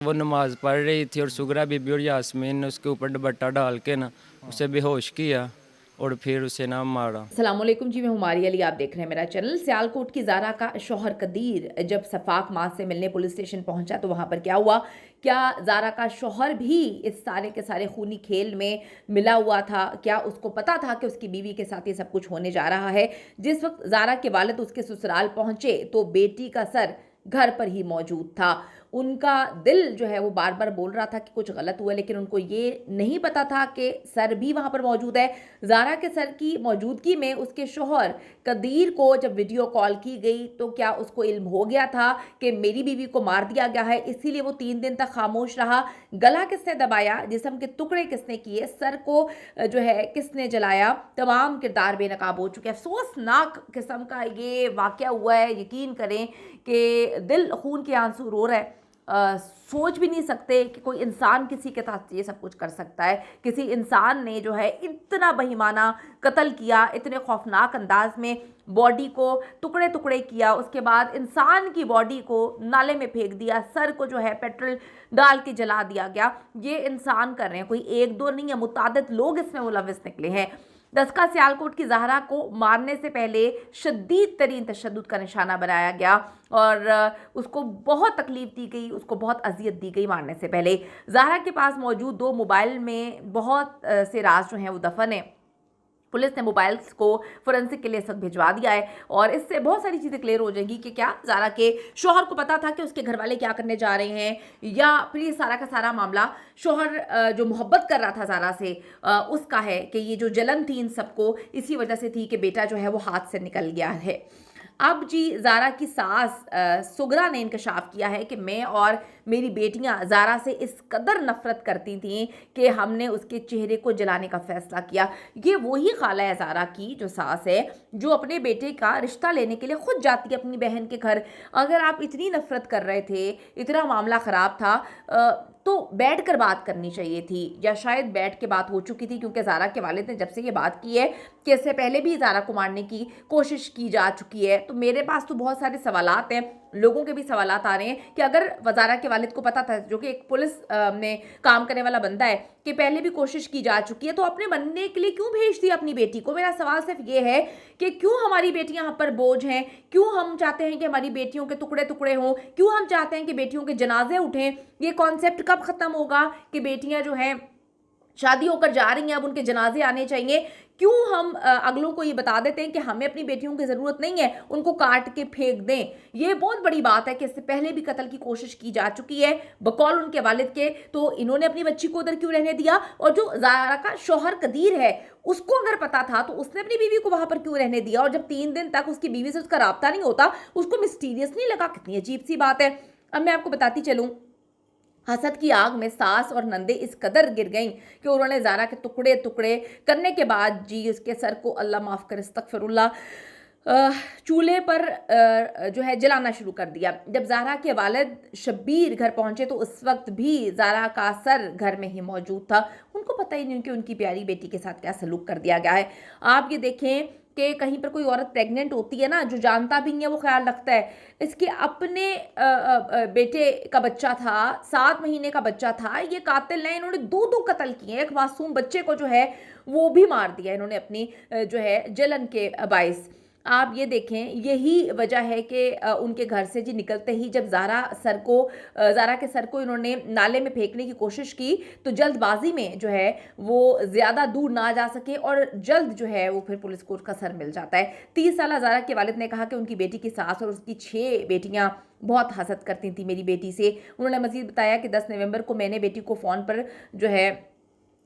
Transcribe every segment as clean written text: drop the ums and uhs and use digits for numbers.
वो नमाज़ पढ़ रही थी और सुगरा बीबी और यास्मीन ने उसके ऊपर दुपट्टा डाल के ना उसे बेहोश किया और फिर उसे ना मारा। अस्सलामुअलैकुम जी, मैं हुमारी अली। आप देख रहे हैं मेरा चैनल। सियालकोट की ज़ारा का शौहर कदीर जब सफाक माँ से मिलने पुलिस स्टेशन पहुंचा तो वहां पर क्या हुआ? क्या ज़ारा का शौहर भी इस सारे के सारे खूनी खेल में मिला हुआ था? क्या उसको पता था कि उसकी बीवी के साथ ये सब कुछ होने जा रहा है? जिस वक्त ज़ारा के वालिद उसके ससुराल पहुंचे तो बेटी का सर घर पर ही मौजूद था। उनका दिल जो है वो बार बार बोल रहा था कि कुछ गलत हुआ, लेकिन उनको ये नहीं पता था कि सर भी वहाँ पर मौजूद है। ज़ारा के सर की मौजूदगी में उसके शौहर कदीर को जब वीडियो कॉल की गई तो क्या उसको इल्म हो गया था कि मेरी बीवी को मार दिया गया है, इसीलिए वो 3 दिन तक खामोश रहा? गला किसने दबाया, जिस्म के टुकड़े किसने किए, सर को जो है किसने जलाया? तमाम किरदार बेनकाब हो चुके हैं। अफसोसनाक किस्म का ये वाक़या हुआ है। यकीन करें कि दिल खून के आंसू रो रहा है। सोच भी नहीं सकते कि कोई इंसान किसी के साथ ये सब कुछ कर सकता है। किसी इंसान ने जो है इतना बेईमाना कत्ल किया, इतने खौफनाक अंदाज में बॉडी को टुकड़े टुकड़े किया, उसके बाद इंसान की बॉडी को नाले में फेंक दिया, सर को जो है पेट्रोल डाल के जला दिया गया। ये इंसान कर रहे हैं, कोई एक दो नहीं है, मुतादिद लोग इसमें मुलविस निकले हैं। दसका सियालकोट की ज़हरा को मारने से पहले शदीद तरीन तशद्दुद का निशाना बनाया गया और उसको बहुत तकलीफ दी गई, उसको बहुत अजियत दी गई मारने से पहले। ज़हरा के पास मौजूद 2 मोबाइल में बहुत से राज जो हैं वो दफन है। पुलिस ने मोबाइल्स को फोरेंसिक के लिए सब भिजवा दिया है और इससे बहुत सारी चीज़ें क्लियर हो जाएंगी कि क्या ज़ारा के शौहर को पता था कि उसके घर वाले क्या करने जा रहे हैं, या फिर ये सारा का सारा मामला शौहर जो मोहब्बत कर रहा था ज़ारा से उसका है कि ये जो जलन थी इन सबको इसी वजह से थी कि बेटा जो है वो हाथ से निकल गया है। अब जी ज़ारा की सास सुगरा ने इंकशाफ किया है कि मैं और मेरी बेटियां ज़ारा से इस कदर नफ़रत करती थीं कि हमने उसके चेहरे को जलाने का फ़ैसला किया। ये वही खाला है ज़ारा की जो सास है, जो अपने बेटे का रिश्ता लेने के लिए खुद जाती है अपनी बहन के घर। अगर आप इतनी नफ़रत कर रहे थे, इतना मामला ख़राब था, तो बैठ कर बात करनी चाहिए थी, या शायद बैठ के बात हो चुकी थी, क्योंकि ज़ारा के वालिद ने जब से ये बात की है कि इससे पहले भी ज़ारा को मारने की कोशिश की जा चुकी है। तो मेरे पास तो बहुत सारे सवालात हैं, लोगों के भी सवालात आ रहे हैं कि अगर ज़ारा के वालिद को पता था, जो कि एक पुलिस में काम करने वाला बंदा है, कि पहले भी कोशिश की जा चुकी है, तो अपने बनने के लिए क्यों भेज दी अपनी बेटी को? मेरा सवाल सिर्फ ये है कि क्यों हमारी बेटियां हम पर बोझ हैं? क्यों हम चाहते हैं कि हमारी बेटियों के टुकड़े टुकड़े हों? क्यों हम चाहते हैं कि बेटियों के जनाजे उठें? ये कॉन्सेप्ट कब ख़त्म होगा कि बेटियां जो हैं शादी होकर जा रही हैं, अब उनके जनाजे आने चाहिए? क्यों हम अगलों को ये बता देते हैं कि हमें अपनी बेटियों की ज़रूरत नहीं है, उनको काट के फेंक दें? ये बहुत बड़ी बात है कि इससे पहले भी कत्ल की कोशिश की जा चुकी है बकौल उनके वालिद के, तो इन्होंने अपनी बच्ची को उधर क्यों रहने दिया? और जो ज़ारा का शौहर कदीर है, उसको अगर पता था तो उसने अपनी बीवी को वहां पर क्यों रहने दिया? और जब 3 दिन तक उसकी बीवी से उसका राब्ता नहीं होता, उसको मिस्टीरियस नहीं लगा? कितनी अजीब सी बात है। अब मैं आपको बताती चलूँ, हसद की आग में सास और नंदे इस कदर गिर गईं कि उन्होंने ज़ारा के टुकड़े टुकड़े करने के बाद जी उसके सर को, अल्लाह माफ़ करे, अस्तगफिरुल्लाह, चूल्हे पर जो है जलाना शुरू कर दिया। जब ज़ारा के वालिद शब्बीर घर पहुंचे तो उस वक्त भी ज़ारा का सर घर में ही मौजूद था। उनको पता ही नहीं कि उनकी प्यारी बेटी के साथ क्या सलूक कर दिया गया है। आप ये देखें कि कहीं पर कोई औरत प्रेग्नेंट होती है ना, जो जानता भी नहीं है वो ख्याल रखता है। इसके अपने बेटे का बच्चा था, 7 महीने का बच्चा था। ये कातिल ने, इन्होंने 2-2 कत्ल किए। एक मासूम बच्चे को जो है वो भी मार दिया इन्होंने अपनी जो है जलन के बाइस। आप ये देखें, यही वजह है कि उनके घर से जी निकलते ही जब ज़ारा के सर को इन्होंने नाले में फेंकने की कोशिश की, तो जल्दबाजी में जो है वो ज़्यादा दूर ना जा सके और जल्द जो है वो फिर पुलिस को उसका सर मिल जाता है। 30 साल ज़ारा के वालिद ने कहा कि उनकी बेटी की सास और उसकी 6 बेटियां बहुत हसद करती थी मेरी बेटी से। उन्होंने मज़ीद बताया कि 10 नवंबर को मैंने बेटी को फ़ोन पर जो है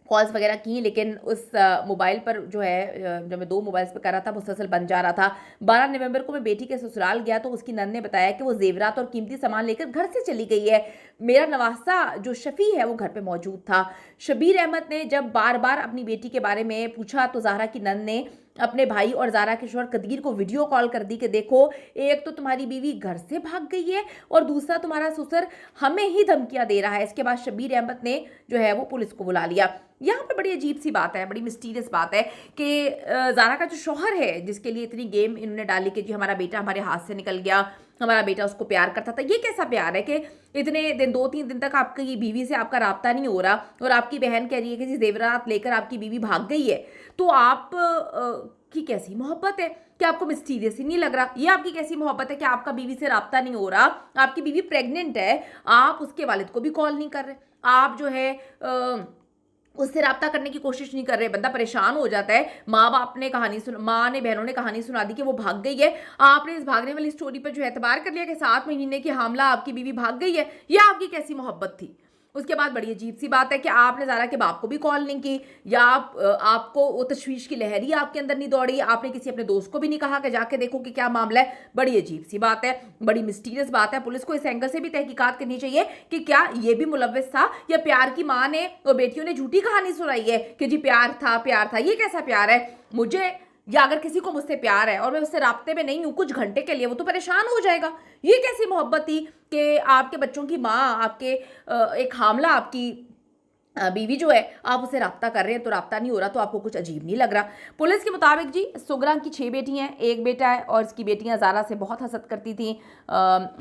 कॉल्स वगैरह की, लेकिन उस मोबाइल पर जो है जब मैं 2 मोबाइल्स पे कर रहा था मुसलसल बन जा रहा था। 12 नवंबर को मैं बेटी के ससुराल गया तो उसकी नंद ने बताया कि वो ज़ेवरात और कीमती सामान लेकर घर से चली गई है। मेरा नवासा जो शफ़ी है वो घर पे मौजूद था। शबीर अहमद ने जब बार बार अपनी बेटी के बारे में पूछा तो ज़ाहरा की नंद ने अपने भाई और ज़ारा के शौहर कदीर को वीडियो कॉल कर दी कि देखो, एक तो तुम्हारी बीवी घर से भाग गई है और दूसरा तुम्हारा ससुर हमें ही धमकियां दे रहा है। इसके बाद शबीर अहमद ने जो है वो पुलिस को बुला लिया। यहाँ पर बड़ी अजीब सी बात है, बड़ी मिस्टीरियस बात है कि ज़ारा का जो शौहर है, जिसके लिए इतनी गेम इन्होंने डाली कि जी हमारा बेटा हमारे हाथ से निकल गया, हमारा बेटा उसको प्यार करता था। ये कैसा प्यार है कि इतने दिन 2-3 दिन तक आपकी बीवी से आपका राब्ता नहीं हो रहा और आपकी बहन कह रही है कि जी जेवरात लेकर आपकी बीवी भाग गई है। तो आप की कैसी मोहब्बत है कि आपको मिस्टीरियस ही नहीं लग रहा? ये आपकी कैसी मोहब्बत है कि आपका बीवी से राब्ता नहीं हो रहा, आपकी बीवी प्रेग्नेंट है, आप उसके वालिद को भी कॉल नहीं कर रहे, आप जो है उससे राब्ता करने की कोशिश नहीं कर रहे। बंदा परेशान हो जाता है। माँ ने बहनों ने कहानी सुना दी कि वो भाग गई है। आपने इस भागने वाली स्टोरी पर जो है एतबार कर लिया कि 7 महीने की हामला आपकी बीवी भाग गई है। ये आपकी कैसी मोहब्बत थी? उसके बाद बड़ी अजीब सी बात है कि आपने ज़ारा के बाप को भी कॉल नहीं की, या आपको वो तशवीश की लहर ही आपके अंदर नहीं दौड़ी, आपने किसी अपने दोस्त को भी नहीं कहा कि जाके देखो कि क्या मामला है। बड़ी अजीब सी बात है, बड़ी मिस्टीरियस बात है। पुलिस को इस एंगल से भी तहकीकात करनी चाहिए कि क्या ये भी मुलव्विस था, या प्यार की माँ ने और बेटियों ने झूठी कहानी सुनाई है कि जी प्यार था। ये कैसा प्यार है? मुझे या अगर किसी को मुझसे प्यार है और मैं उससे राब्ते में नहीं हूँ कुछ घंटे के लिए, वो तो परेशान हो जाएगा। ये कैसी मोहब्बत थी कि आपके बच्चों की माँ, आपके एक हामला आपकी बीवी जो है, आप उससे राब्ता कर रहे हैं तो राब्ता नहीं हो रहा, तो आपको कुछ अजीब नहीं लग रहा? पुलिस के मुताबिक जी सुगरा की 6 बेटी हैं, 1 बेटा है और इसकी बेटियां ज़ारा से बहुत हसद करती थीं।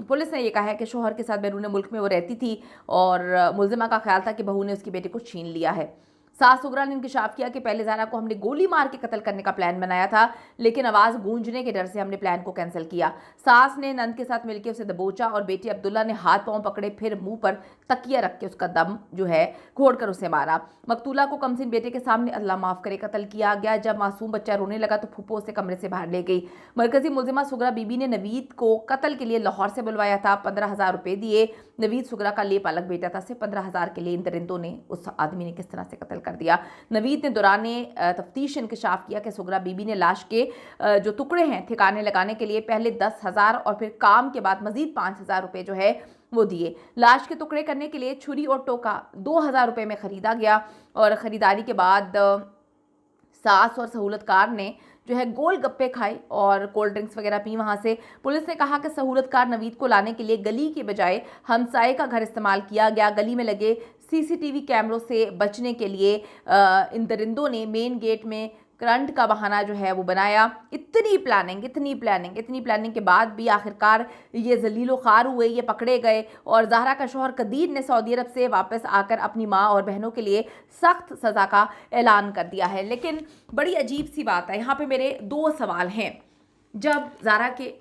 पुलिस ने यह कहा है कि शोहर के साथ बैरून मुल्क में वो रहती थी और मुलजिमा का ख्याल था कि बहू ने उसकी बेटे को छीन लिया है। सास सुगरा ने इंकशाफ किया कि पहले ज़ारा को हमने गोली मार के कत्ल करने का प्लान बनाया था, लेकिन आवाज़ गूंजने के डर से हमने प्लान को कैंसिल किया। सास ने नंद के साथ मिलकर उसे दबोचा और बेटी अब्दुल्ला ने हाथ पांव पकड़े, फिर मुंह पर तकिया रख के उसका दम जो है घोड़कर उसे मारा। मकतूला को कमसिन बेटे के सामने अल्लाह माफ़ करे कत्ल किया गया। जब मासूम बच्चा रोने लगा तो फूफो उसे कमरे से बाहर ले गई। मरकजी मुलजिमा सुगरा बीबी ने नवीद को कत्ल के लिए लाहौर से बुलवाया था, 15,000 रुपये दिए। नवीद सुगरा का लेप अलग बेटा था, सिर्फ 15,000 के लिए इन दरिंदों ने उस आदमी ने किस तरह से कत्ल कर दिया। नवीद ने दौराने तफ्तीश इंकशाफ किया कि सुगरा बीबी ने लाश के जो टुकड़े हैं ठिकाने लगाने के लिए पहले 10,000 और फिर काम के बाद मजीद 5,000 रुपये जो है वो दिए। लाश के टुकड़े करने के लिए छुरी और टोका 2,000 रुपये में ख़रीदा गया और ख़रीदारी के बाद सास और सहूलतकार ने जो है गोल गप्पे खाए और कोल्ड ड्रिंक्स वगैरह पी वहाँ से। पुलिस ने कहा कि सहूलतकार नवीद को लाने के लिए गली के बजाय हमसाये का घर इस्तेमाल किया गया। गली में लगे सीसीटीवी कैमरों से बचने के लिए इन दरिंदों ने मेन गेट में करंट का बहाना जो है वो बनाया। इतनी प्लानिंग के बाद भी आखिरकार ये जलीलो ख़ार हुए, ये पकड़े गए और ज़ाहरा का शौहर कदीर ने सऊदी अरब से वापस आकर अपनी माँ और बहनों के लिए सख्त सज़ा का ऐलान कर दिया है। लेकिन बड़ी अजीब सी बात है, यहाँ पे मेरे 2 सवाल हैं। जब ज़ाहरा के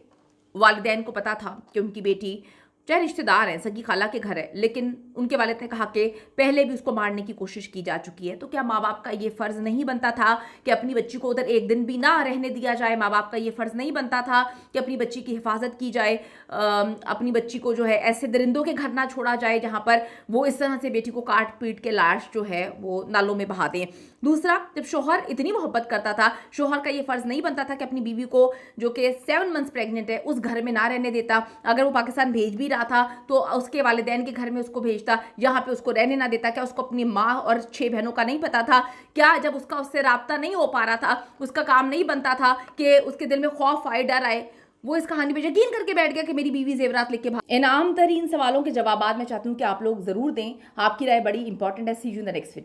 वालिदैन को पता था कि उनकी बेटी, चाहे रिश्तेदार है, सगी खाला के घर है, लेकिन उनके वालिद ने कहा कि पहले भी उसको मारने की कोशिश की जा चुकी है, तो क्या माँ बाप का ये फ़र्ज़ नहीं बनता था कि अपनी बच्ची को उधर एक दिन भी ना रहने दिया जाए? माँ बाप का ये फ़र्ज़ नहीं बनता था कि अपनी बच्ची की हिफाजत की जाए, अपनी बच्ची को जो है ऐसे दरिंदों के घर ना छोड़ा जाए जहाँ पर वो इस तरह से बेटी को काट पीट के लाश जो है वो नालों में बहा दें? दूसरा, जब शौहर इतनी मोहब्बत करता था, शौहर का ये फ़र्ज़ नहीं बनता था कि अपनी बीवी को जो कि 7 मंथ्स प्रेग्नेंट है उस घर में ना रहने देता? अगर वो पाकिस्तान भेज भी रहा था तो उसके वालिदैन के घर में उसको भेजता, यहाँ पे उसको रहने ना देता? क्या उसको अपनी माँ और 6 बहनों का नहीं पता था? क्या जब उसका उससे राब्ता नहीं हो पा रहा था, उसका काम नहीं बनता था कि उसके दिल में खौफ आए, डर आए, वो इस कहानी पे यकीन करके बैठ गया कि मेरी बीवी जेवरात लेके भाग? इनाम तरीन सवालों के जवाब मैं चाहती हूँ कि आप लोग ज़रूर दें। आपकी राय बड़ी इंपॉर्टेंट है। See you in the next video.